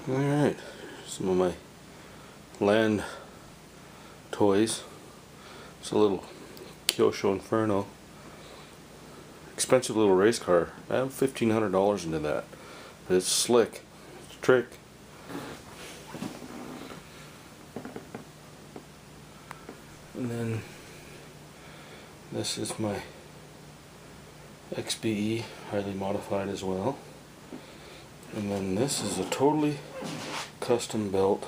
Alright, some of my land toys. It's a little Kyosho Inferno. Expensive little race car. I have $1,500 into that. But it's slick. It's a trick. And then this is my XBE, highly modified as well. And then this is a totally custom built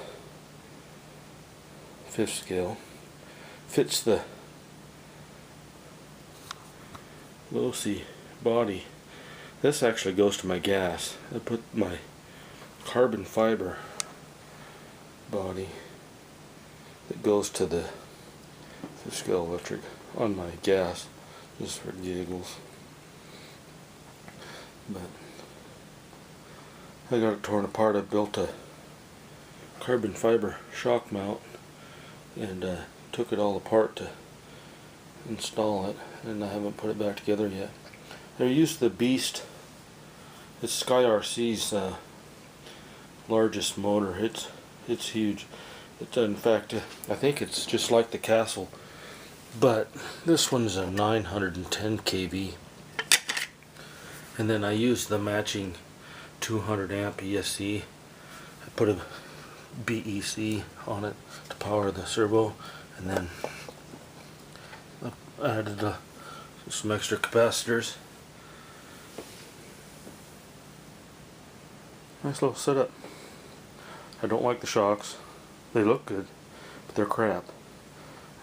5th scale. Fits the Losi body. This actually goes to my gas. I put my carbon fiber body that goes to the 5th scale electric on my gas, just for giggles. But I got it torn apart. I built a carbon fiber shock mount and took it all apart to install it, and I haven't put it back together yet. I used the Beast. It's Sky RC's largest motor. It's huge. In fact, I think it's just like the Castle, but this one's a 910 kV. And then I used the matching 200 amp ESC. I put a BEC on it to power the servo, and then I added some extra capacitors. Nice little setup. I don't like the shocks. They look good, but they're crap.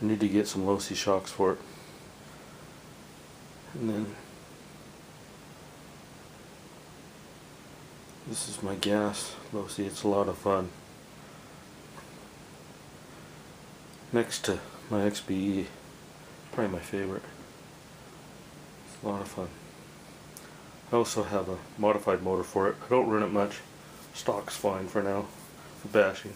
I need to get some Losi shocks for it. And then this is my gas Losi. It's a lot of fun. Next to my XBE, probably my favorite. It's a lot of fun. I also have a modified motor for it. I don't run it much. Stock's fine for now for bashing.